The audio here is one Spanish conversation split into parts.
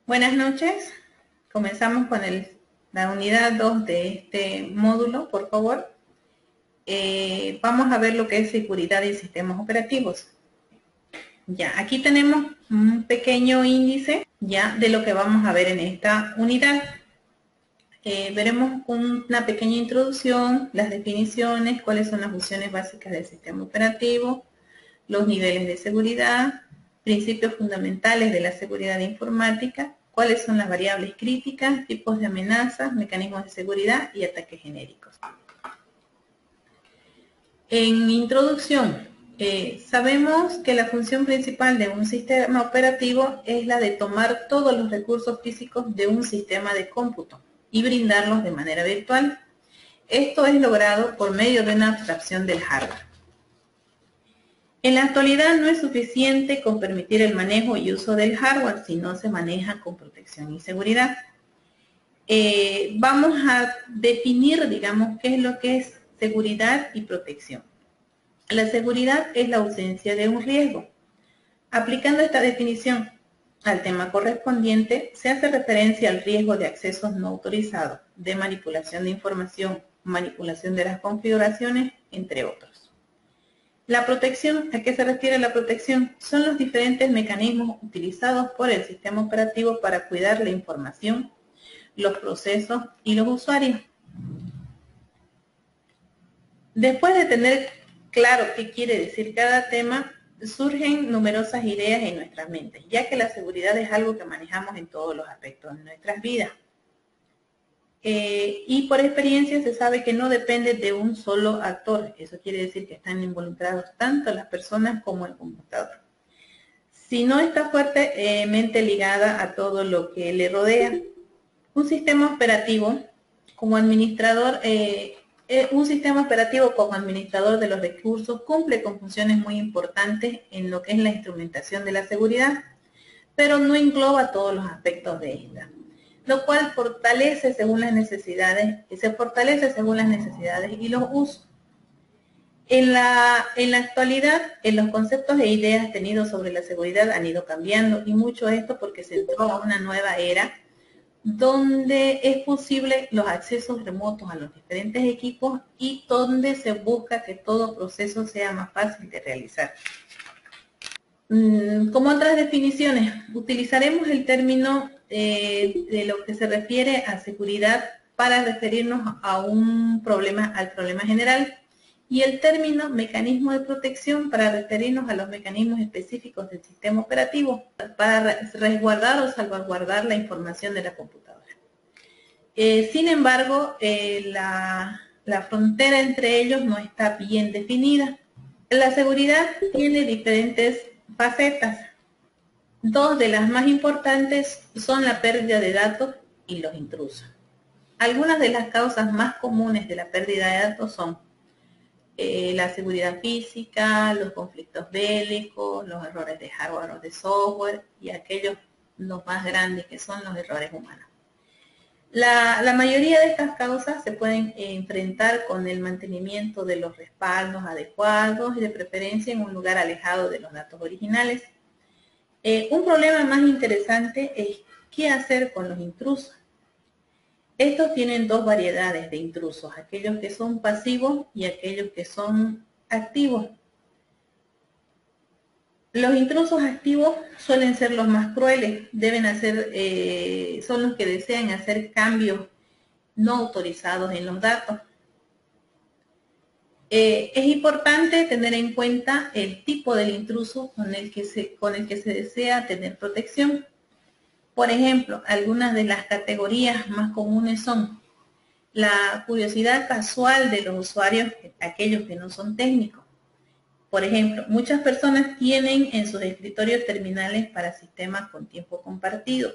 Buenas noches. Comenzamos con la unidad 2 de este módulo, por favor. Vamos a ver lo que es seguridad y sistemas operativos. Ya, aquí tenemos un pequeño índice ya de lo que vamos a ver en esta unidad. Veremos una pequeña introducción, las definiciones, cuáles son las funciones básicas del sistema operativo, los niveles de seguridad, principios fundamentales de la seguridad informática, cuáles son las variables críticas, tipos de amenazas, mecanismos de seguridad y ataques genéricos. En introducción, sabemos que la función principal de un sistema operativo es la de tomar todos los recursos físicos de un sistema de cómputo y brindarlos de manera virtual. Esto es logrado por medio de una abstracción del hardware. En la actualidad no es suficiente con permitir el manejo y uso del hardware si no se maneja con protección y seguridad. Vamos a definir, digamos, qué es lo que es seguridad y protección. La seguridad es la ausencia de un riesgo. Aplicando esta definición al tema correspondiente, se hace referencia al riesgo de accesos no autorizados, de manipulación de información, manipulación de las configuraciones, entre otros. La protección, ¿a qué se refiere la protección? Son los diferentes mecanismos utilizados por el sistema operativo para cuidar la información, los procesos y los usuarios. Después de tener claro qué quiere decir cada tema, surgen numerosas ideas en nuestras mentes, ya que la seguridad es algo que manejamos en todos los aspectos de nuestras vidas. Y por experiencia se sabe que no depende de un solo actor. Eso quiere decir que están involucrados tanto las personas como el computador. Si no está fuertemente ligada a todo lo que le rodea. Un sistema operativo como administrador de los recursos cumple con funciones muy importantes en lo que es la instrumentación de la seguridad, pero no engloba todos los aspectos de esta, lo cual se fortalece según las necesidades y los usos. En la actualidad, los conceptos e ideas tenidos sobre la seguridad han ido cambiando, y mucho esto porque se entró a una nueva era donde es posible los accesos remotos a los diferentes equipos y donde se busca que todo proceso sea más fácil de realizar. Como otras definiciones, utilizaremos el término de lo que se refiere a seguridad para referirnos al problema general, y el término mecanismo de protección para referirnos a los mecanismos específicos del sistema operativo para resguardar o salvaguardar la información de la computadora. Sin embargo, la frontera entre ellos no está bien definida. La seguridad tiene diferentes facetas. Dos de las más importantes son la pérdida de datos y los intrusos. Algunas de las causas más comunes de la pérdida de datos son la seguridad física, los conflictos bélicos, los errores de hardware o de software, y los más grandes, que son los errores humanos. La mayoría de estas causas se pueden enfrentar con el mantenimiento de los respaldos adecuados y de preferencia en un lugar alejado de los datos originales. Un problema más interesante es qué hacer con los intrusos. Estos tienen dos variedades de intrusos, aquellos que son pasivos y aquellos que son activos. Los intrusos activos suelen ser los más crueles, son los que desean hacer cambios no autorizados en los datos. Es importante tener en cuenta el tipo del intruso con el que se desea tener protección. Por ejemplo, algunas de las categorías más comunes son la curiosidad casual de los usuarios, aquellos que no son técnicos. Por ejemplo, muchas personas tienen en sus escritorios terminales para sistemas con tiempo compartido,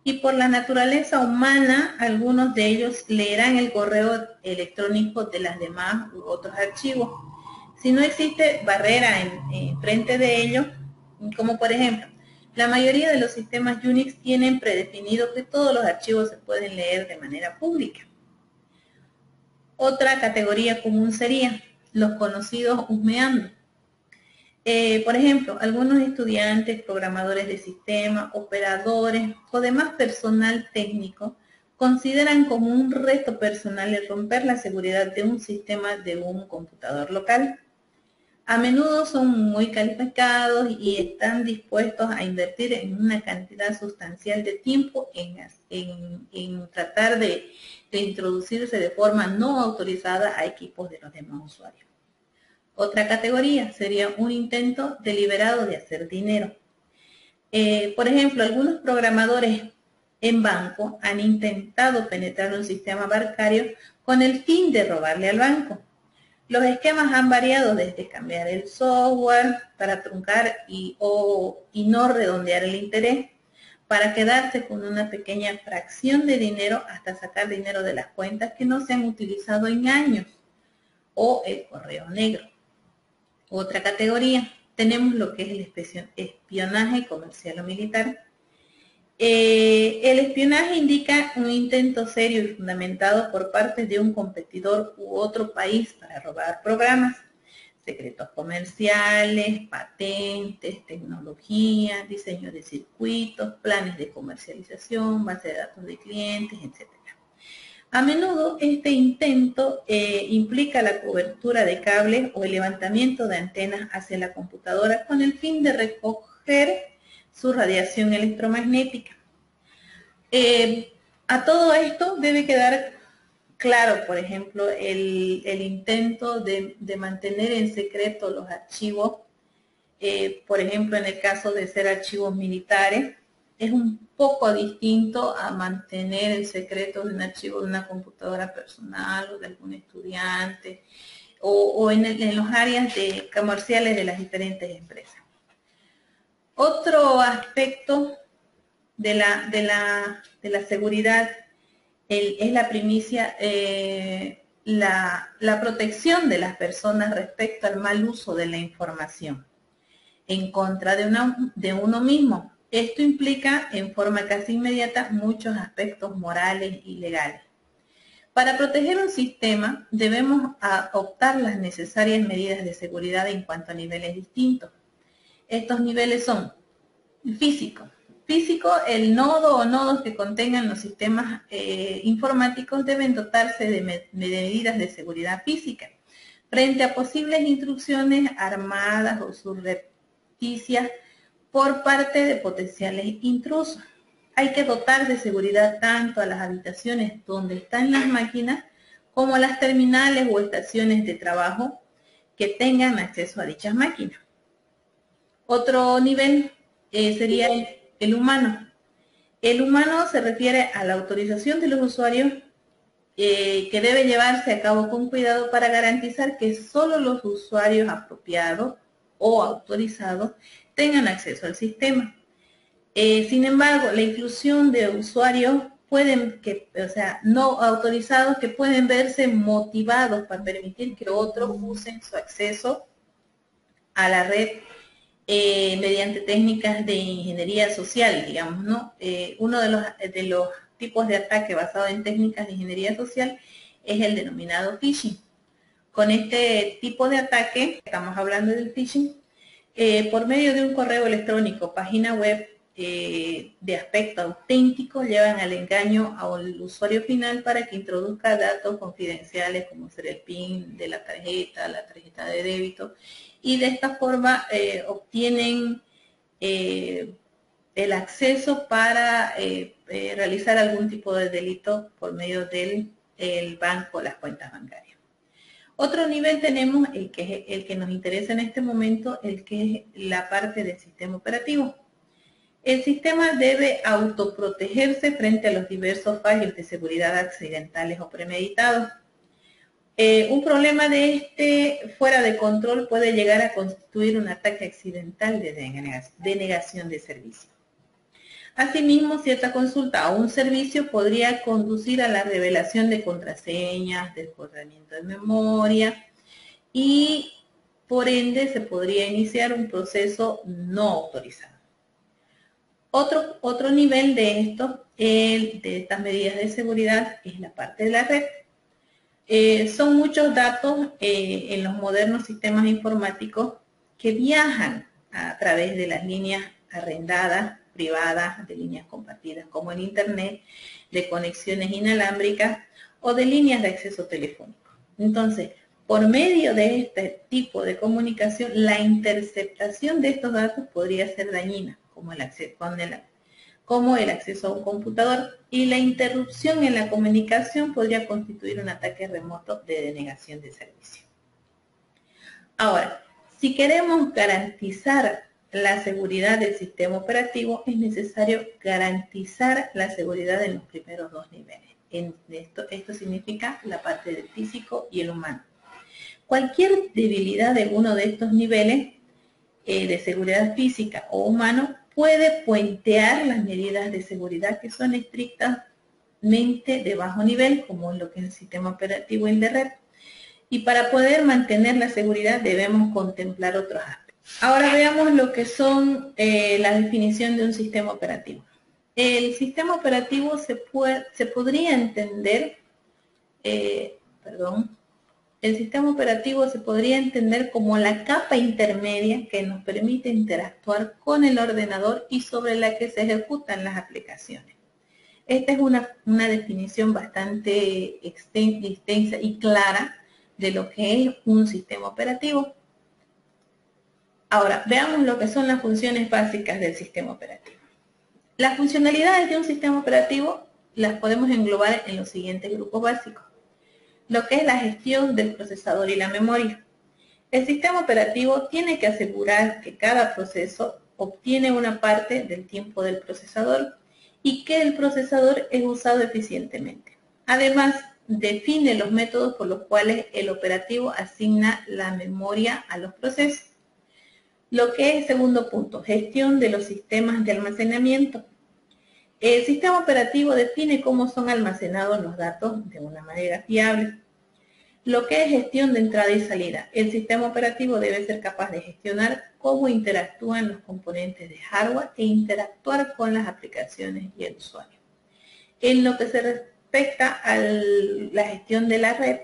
y por la naturaleza humana, algunos de ellos leerán el correo electrónico de las demás u otros archivos. Si no existe barrera en frente de ellos, como por ejemplo, la mayoría de los sistemas Unix tienen predefinido que todos los archivos se pueden leer de manera pública. Otra categoría común sería los conocidos husmeando. Por ejemplo, algunos estudiantes, programadores de sistema, operadores o demás personal técnico consideran como un reto personal el romper la seguridad de un sistema de un computador local. A menudo son muy calificados y están dispuestos a invertir en una cantidad sustancial de tiempo en tratar de introducirse de forma no autorizada a equipos de los demás usuarios. Otra categoría sería un intento deliberado de hacer dinero. Por ejemplo, algunos programadores en banco han intentado penetrar un sistema bancario con el fin de robarle al banco. Los esquemas han variado desde cambiar el software para truncar y no redondear el interés, para quedarse con una pequeña fracción de dinero hasta sacar dinero de las cuentas que no se han utilizado en años, o el correo negro. Otra categoría, tenemos lo que es el espionaje comercial o militar. El espionaje indica un intento serio y fundamentado por parte de un competidor u otro país para robar programas, secretos comerciales, patentes, tecnología, diseño de circuitos, planes de comercialización, base de datos de clientes, etc. A menudo este intento implica la cobertura de cables o el levantamiento de antenas hacia la computadora con el fin de recoger su radiación electromagnética. A todo esto debe quedar claro, por ejemplo, el intento de mantener en secreto los archivos, por ejemplo, en el caso de ser archivos militares, es un poco distinto a mantener el secreto de un archivo de una computadora personal o de algún estudiante o en los áreas comerciales de las diferentes empresas. Otro aspecto de la seguridad es la primicia, la protección de las personas respecto al mal uso de la información en contra de uno mismo. Esto implica en forma casi inmediata muchos aspectos morales y legales. Para proteger un sistema debemos optar las necesarias medidas de seguridad en cuanto a niveles distintos. Estos niveles son físico. Físico, el nodo o nodos que contengan los sistemas informáticos deben dotarse de medidas de seguridad física frente a posibles intrusiones armadas o subrepticias por parte de potenciales intrusos. Hay que dotar de seguridad tanto a las habitaciones donde están las máquinas como a las terminales o estaciones de trabajo que tengan acceso a dichas máquinas. Otro nivel sería el humano. El humano se refiere a la autorización de los usuarios que debe llevarse a cabo con cuidado para garantizar que solo los usuarios apropiados o autorizados tengan acceso al sistema. Sin embargo, la inclusión de usuarios no autorizados que pueden verse motivados para permitir que otros usen su acceso a la red mediante técnicas de ingeniería social, digamos, ¿no? Uno de los tipos de ataque basado en técnicas de ingeniería social es el denominado phishing. Con este tipo de ataque, estamos hablando del phishing, por medio de un correo electrónico, página web de aspecto auténtico, llevan al engaño al usuario final para que introduzca datos confidenciales como ser el PIN de la tarjeta de débito, y de esta forma obtienen el acceso para realizar algún tipo de delito por medio del banco o las cuentas bancarias. Otro nivel tenemos el que nos interesa en este momento, el que es la parte del sistema operativo. El sistema debe autoprotegerse frente a los diversos fallos de seguridad accidentales o premeditados. Un problema de fuera de control puede llegar a constituir un ataque accidental de denegación de servicio. Asimismo, cierta consulta a un servicio podría conducir a la revelación de contraseñas, desbordamiento de memoria y, por ende, se podría iniciar un proceso no autorizado. Otro nivel de estas medidas de seguridad es la parte de la red. Son muchos datos en los modernos sistemas informáticos que viajan a través de las líneas arrendadas, privadas, de líneas compartidas como el Internet, de conexiones inalámbricas o de líneas de acceso telefónico. Entonces, por medio de este tipo de comunicación, la interceptación de estos datos podría ser dañina, como el acceso a un computador, y la interrupción en la comunicación podría constituir un ataque remoto de denegación de servicio. Ahora, si queremos garantizar la seguridad del sistema operativo, es necesario garantizar la seguridad en los primeros dos niveles. Esto significa la parte del físico y el humano. Cualquier debilidad de uno de estos niveles de seguridad física o humano puede puentear las medidas de seguridad que son estrictamente de bajo nivel, como lo que es el sistema operativo y el de red. Y para poder mantener la seguridad debemos contemplar otros aspectos. Ahora veamos lo que son la definición de un sistema operativo. El sistema operativo se podría entender, el sistema operativo se podría entender como la capa intermedia que nos permite interactuar con el ordenador y sobre la que se ejecutan las aplicaciones. Esta es una definición bastante extensa y clara de lo que es un sistema operativo. Ahora, veamos lo que son las funciones básicas del sistema operativo. Las funcionalidades de un sistema operativo las podemos englobar en los siguientes grupos básicos. Lo que es la gestión del procesador y la memoria. El sistema operativo tiene que asegurar que cada proceso obtiene una parte del tiempo del procesador y que el procesador es usado eficientemente. Además, define los métodos por los cuales el operativo asigna la memoria a los procesos. Lo que es el segundo punto, gestión de los sistemas de almacenamiento. El sistema operativo define cómo son almacenados los datos de una manera fiable. Lo que es gestión de entrada y salida. El sistema operativo debe ser capaz de gestionar cómo interactúan los componentes de hardware e interactuar con las aplicaciones y el usuario. En lo que se respecta a la gestión de la red,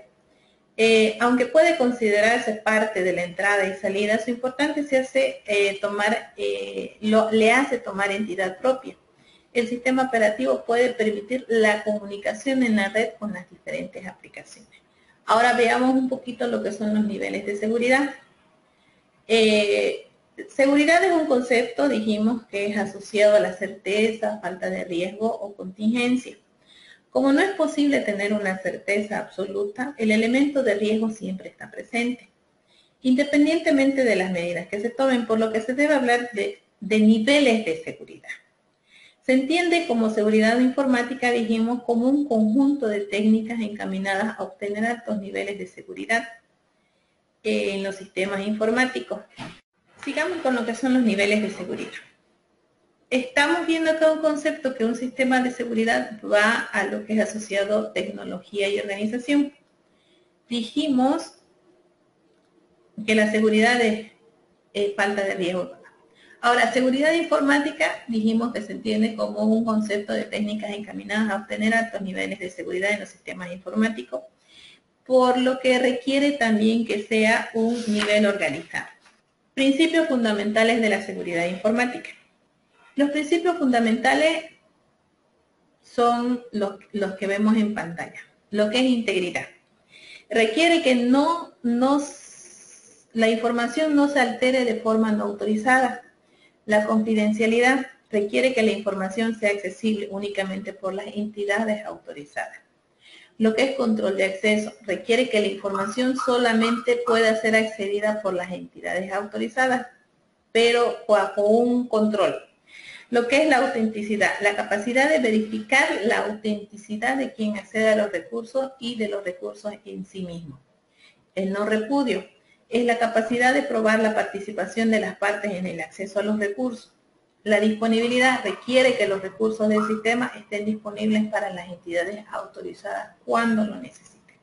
aunque puede considerarse parte de la entrada y salida, su importancia le hace tomar entidad propia. El sistema operativo puede permitir la comunicación en la red con las diferentes aplicaciones. Ahora veamos un poquito lo que son los niveles de seguridad. Seguridad es un concepto, dijimos, que es asociado a la certeza, falta de riesgo o contingencia. Como no es posible tener una certeza absoluta, el elemento de riesgo siempre está presente, independientemente de las medidas que se tomen, por lo que se debe hablar de niveles de seguridad. Se entiende como seguridad informática, dijimos, como un conjunto de técnicas encaminadas a obtener altos niveles de seguridad en los sistemas informáticos. Sigamos con lo que son los niveles de seguridad. Estamos viendo acá un concepto que un sistema de seguridad va a lo que es asociado tecnología y organización. Dijimos que la seguridad es falta de riesgo. Ahora, seguridad informática, dijimos que se entiende como un concepto de técnicas encaminadas a obtener altos niveles de seguridad en los sistemas informáticos, por lo que requiere también que sea un nivel organizado. Principios fundamentales de la seguridad informática. Los principios fundamentales son los que vemos en pantalla. Lo que es integridad. Requiere que la información no se altere de forma no autorizada. La confidencialidad requiere que la información sea accesible únicamente por las entidades autorizadas. Lo que es control de acceso requiere que la información solamente pueda ser accedida por las entidades autorizadas, pero bajo un control. Lo que es la autenticidad, la capacidad de verificar la autenticidad de quien accede a los recursos y de los recursos en sí mismos. El no repudio es la capacidad de probar la participación de las partes en el acceso a los recursos. La disponibilidad requiere que los recursos del sistema estén disponibles para las entidades autorizadas cuando lo necesiten.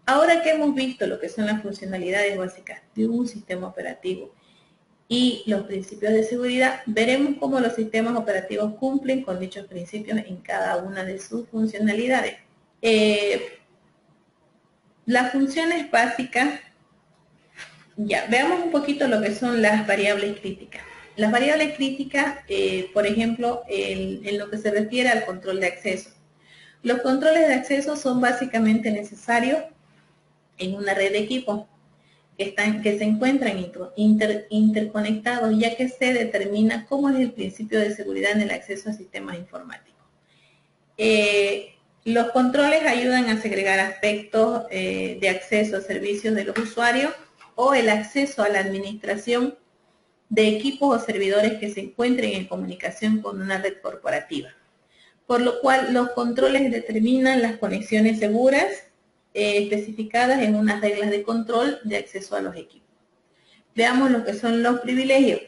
Ahora que hemos visto lo que son las funcionalidades básicas de un sistema operativo y los principios de seguridad, veremos cómo los sistemas operativos cumplen con dichos principios en cada una de sus funcionalidades. Las funciones básicas Ya, veamos un poquito lo que son las variables críticas. Las variables críticas, por ejemplo, en lo que se refiere al control de acceso. Los controles de acceso son básicamente necesarios en una red de equipos que se encuentran interconectados, ya que se determina cómo es el principio de seguridad en el acceso a sistemas informáticos. Los controles ayudan a segregar aspectos de acceso a servicios de los usuarios o el acceso a la administración de equipos o servidores que se encuentren en comunicación con una red corporativa. Por lo cual, los controles determinan las conexiones seguras especificadas en unas reglas de control de acceso a los equipos. Veamos lo que son los privilegios.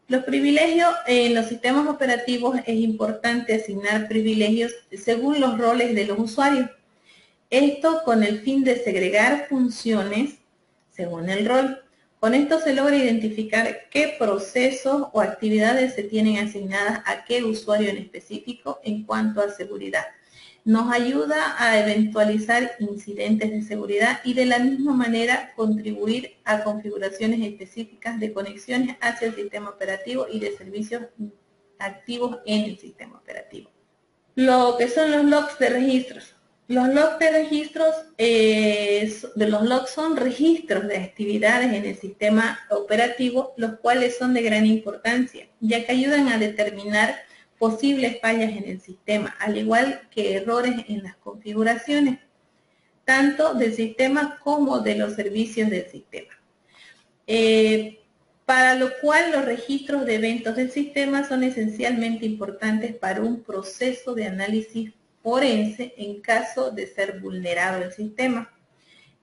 Los privilegios en los sistemas operativos es importante asignar privilegios según los roles de los usuarios. Esto con el fin de segregar funciones según el rol. Con esto se logra identificar qué procesos o actividades se tienen asignadas a qué usuario en específico en cuanto a seguridad. Nos ayuda a eventualizar incidentes de seguridad y de la misma manera contribuir a configuraciones específicas de conexiones hacia el sistema operativo y de servicios activos en el sistema operativo. Lo que son los logs de registros. Los logs de registros, los logs son registros de actividades en el sistema operativo, los cuales son de gran importancia, ya que ayudan a determinar posibles fallas en el sistema, al igual que errores en las configuraciones, tanto del sistema como de los servicios del sistema. Para lo cual los registros de eventos del sistema son esencialmente importantes para un proceso de análisis forense en caso de ser vulnerado el sistema.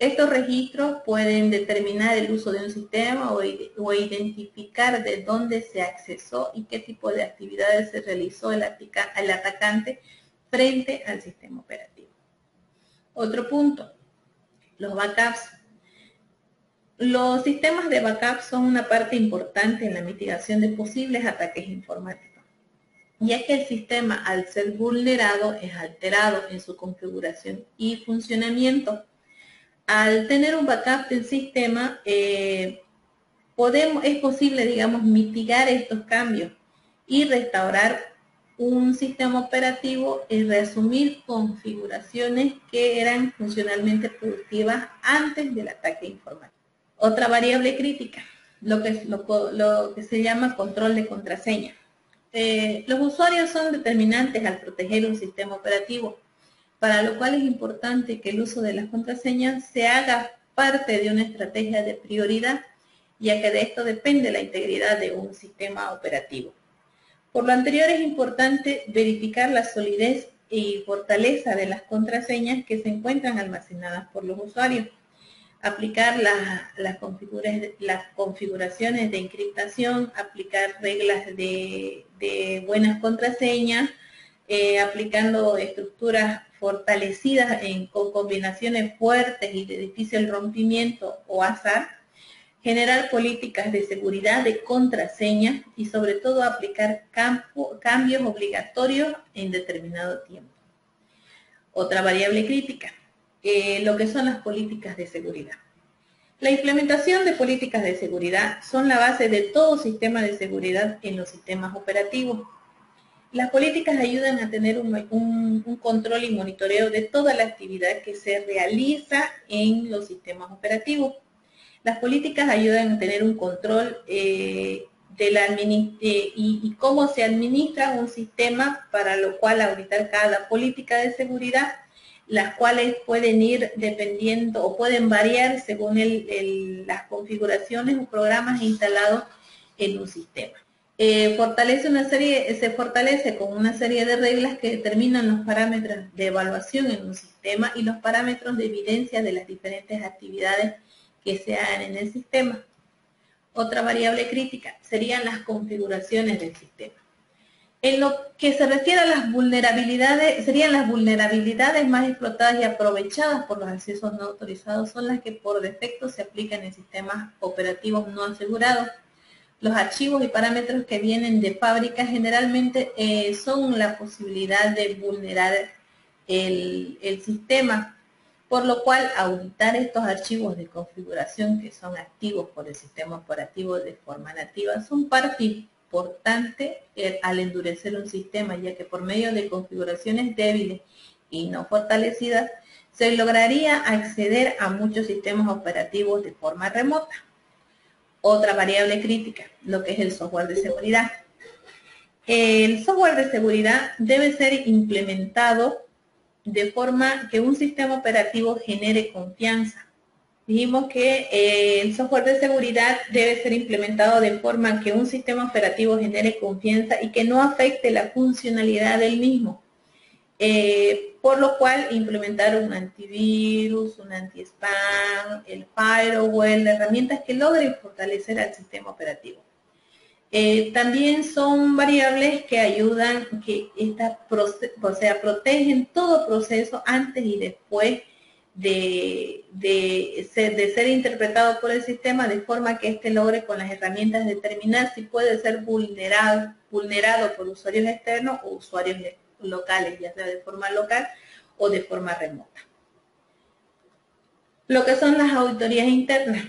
Estos registros pueden determinar el uso de un sistema o identificar de dónde se accesó y qué tipo de actividades se realizó el atacante frente al sistema operativo. Otro punto, los backups. Los sistemas de backup son una parte importante en la mitigación de posibles ataques informáticos, ya que el sistema, al ser vulnerado, es alterado en su configuración y funcionamiento. Al tener un backup del sistema, es posible, digamos, mitigar estos cambios y restaurar un sistema operativo y reasumir configuraciones que eran funcionalmente productivas antes del ataque informático. Otra variable crítica, lo que se llama control de contraseña. Los usuarios son determinantes al proteger un sistema operativo, para lo cual es importante que el uso de las contraseñas se haga parte de una estrategia de prioridad, ya que de esto depende la integridad de un sistema operativo. Por lo anterior, es importante verificar la solidez y fortaleza de las contraseñas que se encuentran almacenadas por los usuarios, aplicar las configuraciones de encriptación, aplicar reglas de buenas contraseñas, aplicando estructuras fortalecidas con combinaciones fuertes y de difícil rompimiento o azar, generar políticas de seguridad de contraseña y sobre todo aplicar cambios obligatorios en determinado tiempo. Otra variable crítica, lo que son las políticas de seguridad. La implementación de políticas de seguridad son la base de todo sistema de seguridad en los sistemas operativos. Las políticas ayudan a tener un control y monitoreo de toda la actividad que se realiza en los sistemas operativos. Las políticas ayudan a tener un control y cómo se administra un sistema, para lo cual auditar cada política de seguridad, las cuales pueden ir dependiendo o pueden variar según las configuraciones o programas instalados en un sistema. Se fortalece con una serie de reglas que determinan los parámetros de evaluación en un sistema y los parámetros de evidencia de las diferentes actividades que se hagan en el sistema. Otra variable crítica serían las configuraciones del sistema. En lo que se refiere a las vulnerabilidades, serían las vulnerabilidades más explotadas y aprovechadas por los accesos no autorizados, son las que por defecto se aplican en sistemas operativos no asegurados. Los archivos y parámetros que vienen de fábrica generalmente son la posibilidad de vulnerar el sistema. por lo cual auditar estos archivos de configuración que son activos por el sistema operativo de forma nativa son parte importante al endurecer un sistema, ya que por medio de configuraciones débiles y no fortalecidas, se lograría acceder a muchos sistemas operativos de forma remota. Otra variable crítica, lo que es el software de seguridad. El software de seguridad debe ser implementado de forma que un sistema operativo genere confianza. Dijimos que el software de seguridad debe ser implementado de forma que un sistema operativo genere confianza y que no afecte la funcionalidad del mismo. Por lo cual, implementar un antivirus, un anti-spam, el firewall, herramientas que logren fortalecer al sistema operativo. También son variables que ayudan, que protegen todo proceso antes y después de ser interpretado por el sistema, de forma que éste logre con las herramientas determinar si puede ser vulnerado por usuarios externos o usuarios locales, ya sea de forma local o de forma remota. Lo que son las auditorías internas.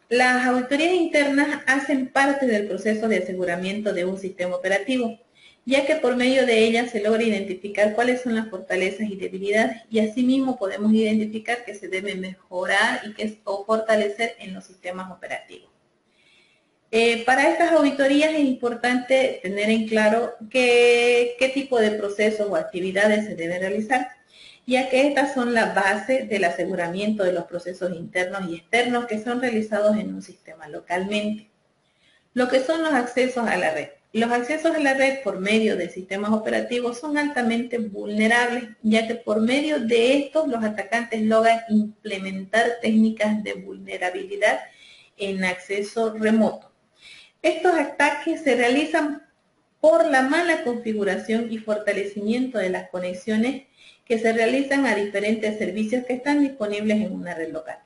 Las auditorías internas hacen parte del proceso de aseguramiento de un sistema operativo, ya que por medio de ellas se logra identificar cuáles son las fortalezas y debilidades, y asimismo podemos identificar que se debe mejorar o fortalecer en los sistemas operativos. Para estas auditorías es importante tener en claro qué tipo de procesos o actividades se deben realizar, ya que estas son la base del aseguramiento de los procesos internos y externos que son realizados en un sistema localmente. Lo que son los accesos a la red. Los accesos a la red por medio de sistemas operativos son altamente vulnerables, ya que por medio de estos los atacantes logran implementar técnicas de vulnerabilidad en acceso remoto. Estos ataques se realizan por la mala configuración y fortalecimiento de las conexiones que se realizan a diferentes servicios que están disponibles en una red local,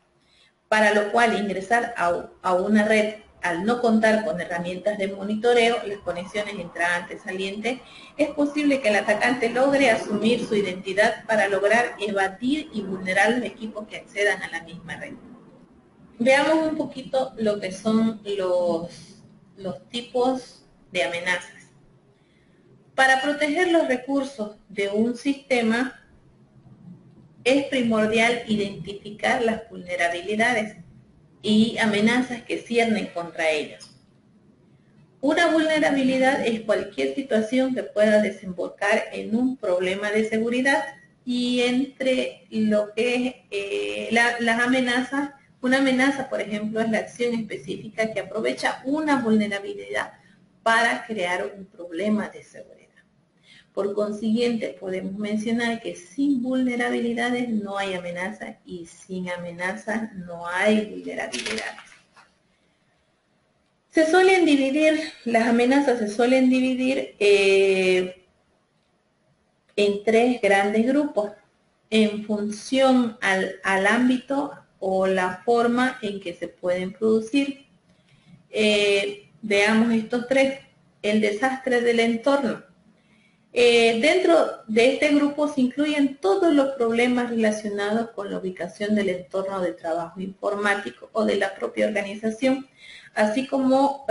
para lo cual ingresar a una red al no contar con herramientas de monitoreo, las conexiones entrantes, salientes, es posible que el atacante logre asumir su identidad para lograr evadir y vulnerar los equipos que accedan a la misma red. Veamos un poquito lo que son los tipos de amenazas. Para proteger los recursos de un sistema, es primordial identificar las vulnerabilidades y amenazas que ciernen contra ellos. Una vulnerabilidad es cualquier situación que pueda desembocar en un problema de seguridad, y entre lo que es las amenazas, una amenaza, por ejemplo, es la acción específica que aprovecha una vulnerabilidad para crear un problema de seguridad. Por consiguiente, podemos mencionar que sin vulnerabilidades no hay amenazas y sin amenazas no hay vulnerabilidades. Las amenazas se suelen dividir en tres grandes grupos en función al ámbito o la forma en que se pueden producir. Veamos estos tres. El desastre del entorno. Dentro de este grupo se incluyen todos los problemas relacionados con la ubicación del entorno de trabajo informático o de la propia organización, así como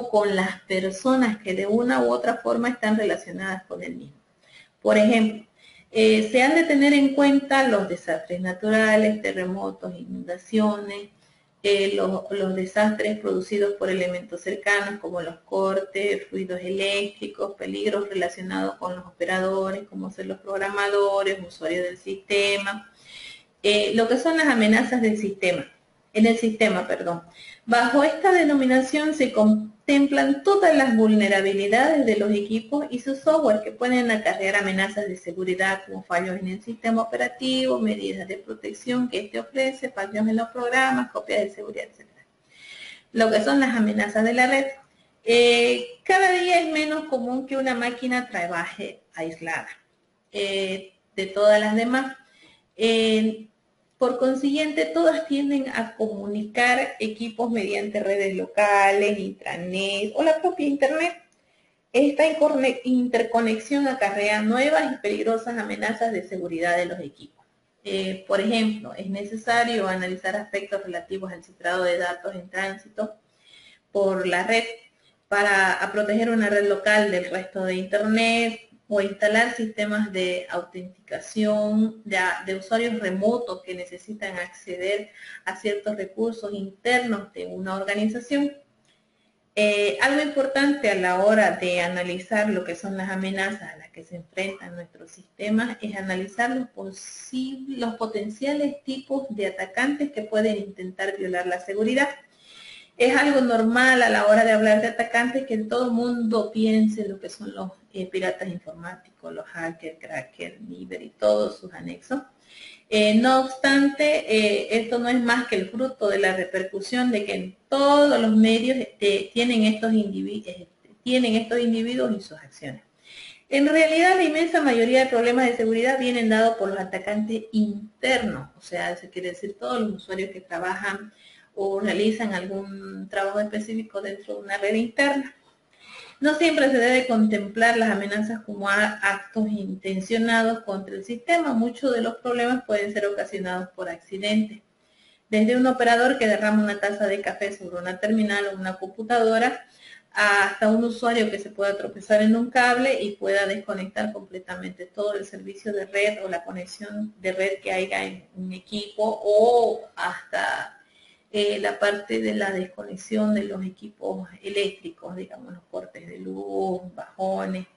con las personas que de una u otra forma están relacionadas con el mismo. Por ejemplo, se han de tener en cuenta los desastres naturales, terremotos, inundaciones, los desastres producidos por elementos cercanos como los cortes, ruidos eléctricos, peligros relacionados con los operadores, como ser los programadores, usuarios del sistema, lo que son las amenazas del sistema, Bajo esta denominación se contemplan todas las vulnerabilidades de los equipos y su software que pueden acarrear amenazas de seguridad como fallos en el sistema operativo, medidas de protección que este ofrece, fallos en los programas, copias de seguridad, etc. Lo que son las amenazas de la red. Cada día es menos común que una máquina trabaje aislada de todas las demás. Por consiguiente, todas tienden a comunicar equipos mediante redes locales, intranet o la propia internet. Esta interconexión acarrea nuevas y peligrosas amenazas de seguridad de los equipos. Por ejemplo, es necesario analizar aspectos relativos al cifrado de datos en tránsito por la red para proteger una red local del resto de Internet, o instalar sistemas de autenticación de usuarios remotos que necesitan acceder a ciertos recursos internos de una organización. Algo importante a la hora de analizar lo que son las amenazas a las que se enfrentan nuestros sistemas es analizar los potenciales tipos de atacantes que pueden intentar violar la seguridad. Es algo normal a la hora de hablar de atacantes que todo el mundo piense en lo que son los piratas informáticos, los hackers, crackers, Niver y todos sus anexos. No obstante, esto no es más que el fruto de la repercusión de que en todos los medios tienen estos individuos y sus acciones. En realidad, la inmensa mayoría de problemas de seguridad vienen dados por los atacantes internos, o sea, eso quiere decir todos los usuarios que trabajan o realizan algún trabajo específico dentro de una red interna. No siempre se debe contemplar las amenazas como actos intencionados contra el sistema. Muchos de los problemas pueden ser ocasionados por accidentes. Desde un operador que derrama una taza de café sobre una terminal o una computadora, hasta un usuario que se pueda tropezar en un cable y pueda desconectar completamente todo el servicio de red o la conexión de red que haya en un equipo, o hasta la parte de la desconexión de los equipos eléctricos, digamos, los cortes de luz, bajones.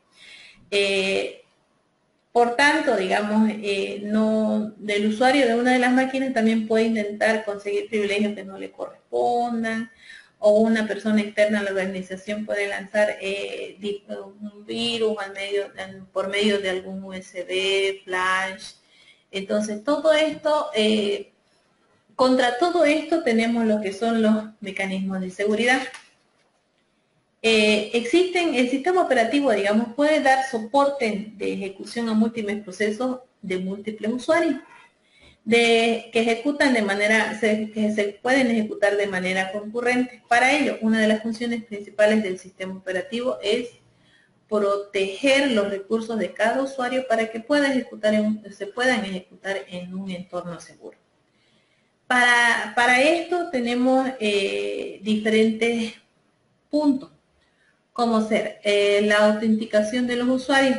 Por tanto, digamos, el usuario de una de las máquinas también puede intentar conseguir privilegios que no le correspondan, o una persona externa a la organización puede lanzar un virus por medio de algún USB, flash. Entonces, todo esto... Contra todo esto tenemos lo que son los mecanismos de seguridad. El sistema operativo, digamos, puede dar soporte de ejecución a múltiples procesos de múltiples usuarios, que se pueden ejecutar de manera concurrente. Para ello, una de las funciones principales del sistema operativo es proteger los recursos de cada usuario para que se puedan ejecutar en un entorno seguro. Para esto tenemos diferentes puntos, como ser la autenticación de los usuarios.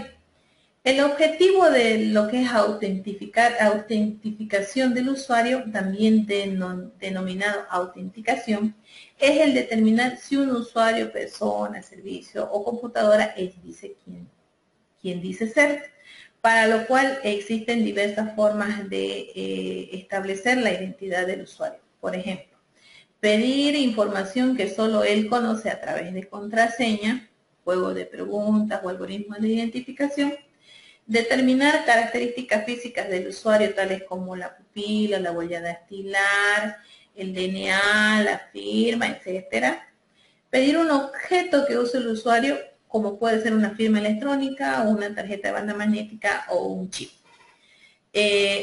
El objetivo de lo que es autentificación del usuario, también denominado autenticación, es el determinar si un usuario, persona, servicio o computadora dice quien dice ser, para lo cual existen diversas formas de establecer la identidad del usuario. Por ejemplo, pedir información que solo él conoce a través de contraseña, juego de preguntas o algoritmos de identificación, determinar características físicas del usuario tales como la pupila, la huella dactilar, el DNA, la firma, etc. Pedir un objeto que use el usuario, como puede ser una firma electrónica, una tarjeta de banda magnética o un chip.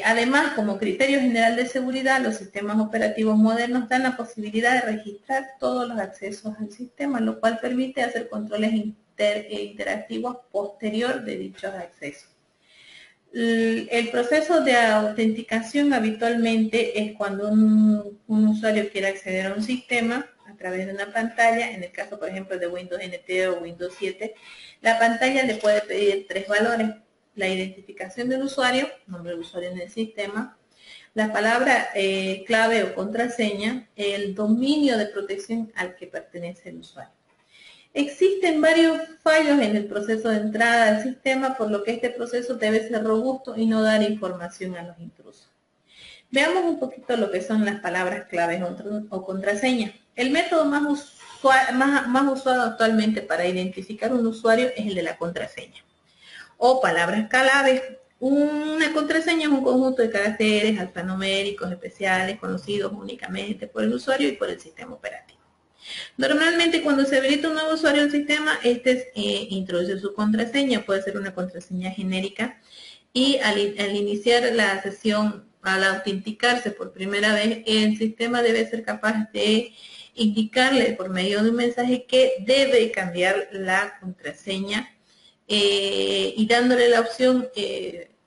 Además, como criterio general de seguridad, los sistemas operativos modernos dan la posibilidad de registrar todos los accesos al sistema, lo cual permite hacer controles interactivos posterior de dichos accesos. El proceso de autenticación habitualmente es cuando un usuario quiere acceder a un sistema a través de una pantalla. En el caso, por ejemplo, de Windows NT o Windows 7, la pantalla le puede pedir 3 valores: la identificación del usuario, nombre del usuario en el sistema, la palabra clave o contraseña, el dominio de protección al que pertenece el usuario. Existen varios fallos en el proceso de entrada al sistema, por lo que este proceso debe ser robusto y no dar información a los intrusos. Veamos un poquito lo que son las palabras claves o contraseña. El método más usado actualmente para identificar un usuario es el de la contraseña o palabras claves. Una contraseña es un conjunto de caracteres alfanuméricos especiales conocidos únicamente por el usuario y por el sistema operativo. Normalmente, cuando se habilita un nuevo usuario al sistema, introduce su contraseña. Puede ser una contraseña genérica, y al iniciar la sesión, al autenticarse por primera vez, el sistema debe ser capaz de indicarle por medio de un mensaje que debe cambiar la contraseña, y dándole la opción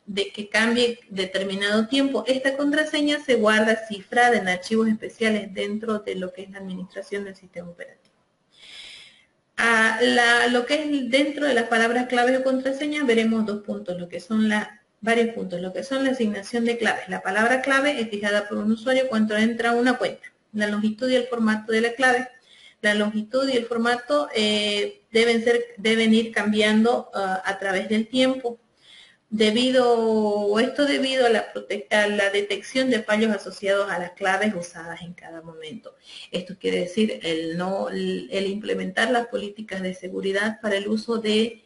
de que cambie determinado tiempo, esta contraseña se guarda cifrada en archivos especiales dentro de lo que es la administración del sistema operativo. Lo que es dentro de las palabras claves o contraseñas veremos dos puntos, varios puntos, lo que son la asignación de claves. La palabra clave es fijada por un usuario cuando entra a una cuenta. La longitud y el formato de la clave. La longitud y el formato deben ir cambiando a través del tiempo. Debido a la detección de fallos asociados a las claves usadas en cada momento. Esto quiere decir el implementar las políticas de seguridad para el uso de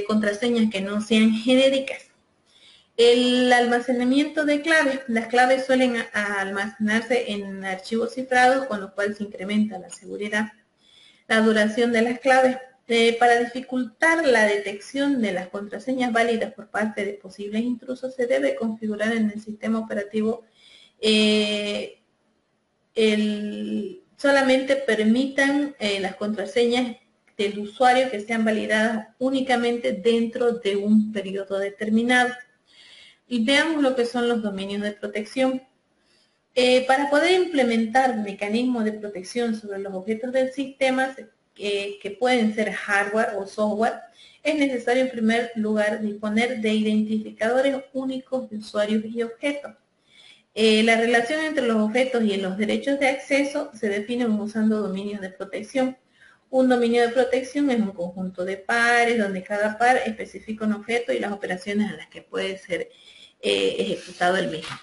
contraseñas que no sean genéricas. El almacenamiento de claves. Las claves suelen almacenarse en archivos cifrados, con lo cual se incrementa la seguridad. La duración de las claves. Para dificultar la detección de las contraseñas válidas por parte de posibles intrusos, se debe configurar en el sistema operativo solamente permitan las contraseñas del usuario que sean validadas únicamente dentro de un periodo determinado. Y veamos lo que son los dominios de protección. Para poder implementar mecanismos de protección sobre los objetos del sistema, que pueden ser hardware o software, es necesario en primer lugar disponer de identificadores únicos de usuarios y objetos. La relación entre los objetos y los derechos de acceso se definen usando dominios de protección. Un dominio de protección es un conjunto de pares donde cada par especifica un objeto y las operaciones a las que puede ser ejecutado el mismo.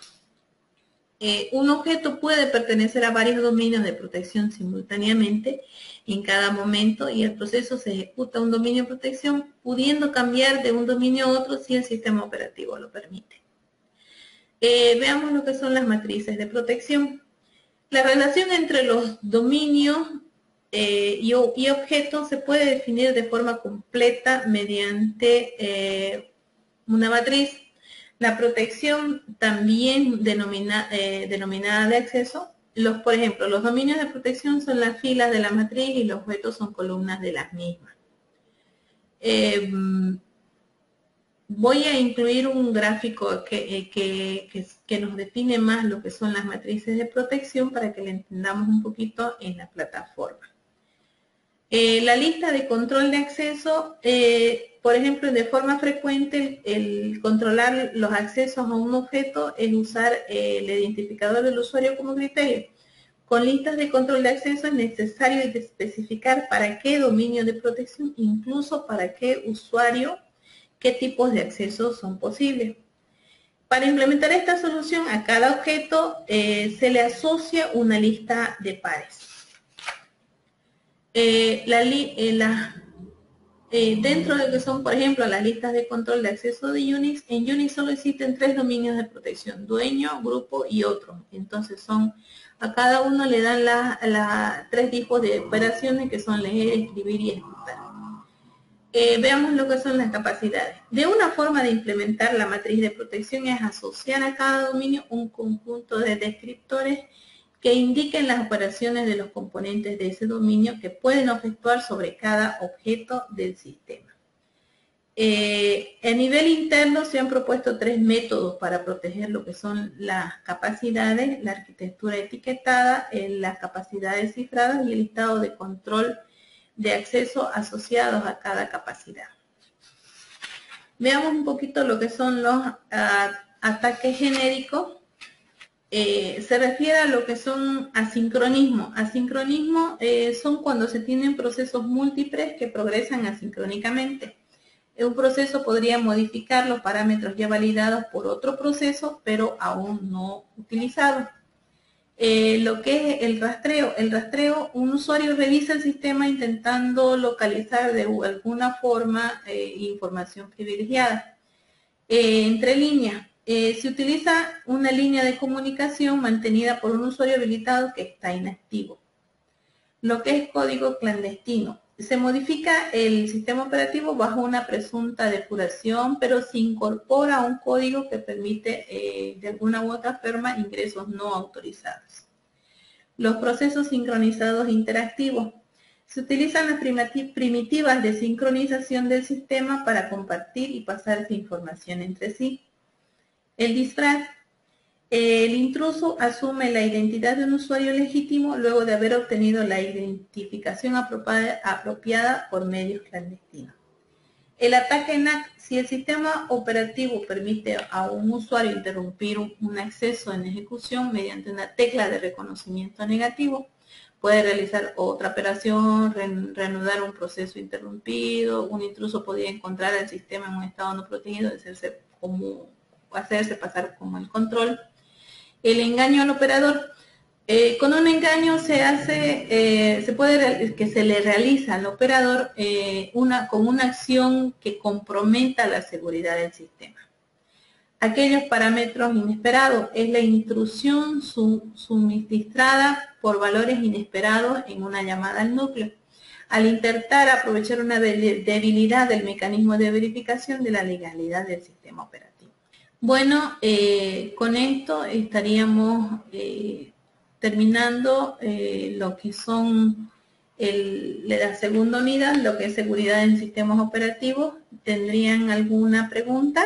Un objeto puede pertenecer a varios dominios de protección simultáneamente en cada momento, y el proceso se ejecuta un dominio de protección, pudiendo cambiar de un dominio a otro si el sistema operativo lo permite. Veamos lo que son las matrices de protección. La relación entre los dominios y objetos se puede definir de forma completa mediante una matriz. La protección, también denominada de acceso, por ejemplo, los dominios de protección son las filas de la matriz y los objetos son columnas de las mismas. Voy a incluir un gráfico que nos define más lo que son las matrices de protección para que le entendamos un poquito en la plataforma. La lista de control de acceso, por ejemplo, de forma frecuente, el controlar los accesos a un objeto es usar el identificador del usuario como criterio. Con listas de control de acceso es necesario especificar para qué dominio de protección, incluso para qué usuario, qué tipos de acceso son posibles. Para implementar esta solución, a cada objeto se le asocia una lista de pares. Dentro de lo que son, por ejemplo, las listas de control de acceso de Unix, en Unix solo existen 3 dominios de protección: dueño, grupo y otro. Entonces a cada uno le dan 3 tipos de operaciones, que son leer, escribir y ejecutar. Veamos lo que son las capacidades. De una forma de implementar la matriz de protección es asociar a cada dominio un conjunto de descriptores que indiquen las operaciones de los componentes de ese dominio que pueden efectuar sobre cada objeto del sistema. A nivel interno se han propuesto 3 métodos para proteger lo que son las capacidades: la arquitectura etiquetada, las capacidades cifradas y el listado de control de acceso asociados a cada capacidad. Veamos un poquito lo que son los ataques genéricos. Se refiere a lo que son asincronismo. Asincronismo son cuando se tienen procesos múltiples que progresan asincrónicamente. Un proceso podría modificar los parámetros ya validados por otro proceso, pero aún no utilizados. Lo que es el rastreo. El rastreo, un usuario revisa el sistema intentando localizar de alguna forma información privilegiada. Entre líneas. Se utiliza una línea de comunicación mantenida por un usuario habilitado que está inactivo. Lo que es código clandestino. Se modifica el sistema operativo bajo una presunta depuración, pero se incorpora un código que permite de alguna u otra forma ingresos no autorizados. Los procesos sincronizados interactivos. Se utilizan las primitivas de sincronización del sistema para compartir y pasarse información entre sí. El disfraz. El intruso asume la identidad de un usuario legítimo luego de haber obtenido la identificación apropiada por medios clandestinos. El ataque NAC. Si el sistema operativo permite a un usuario interrumpir un acceso en ejecución mediante una tecla de reconocimiento negativo, puede realizar otra operación, reanudar un proceso interrumpido. Un intruso podría encontrar al sistema en un estado no protegido, hacerse pasar como el control. El engaño al operador. Con un engaño se le realiza al operador con una acción que comprometa la seguridad del sistema. Aquellos parámetros inesperados es la intrusión suministrada por valores inesperados en una llamada al núcleo, al intentar aprovechar una debilidad del mecanismo de verificación de la legalidad del sistema operativo. Bueno, con esto estaríamos terminando lo que son la segunda unidad, lo que es seguridad en sistemas operativos. ¿Tendrían alguna pregunta?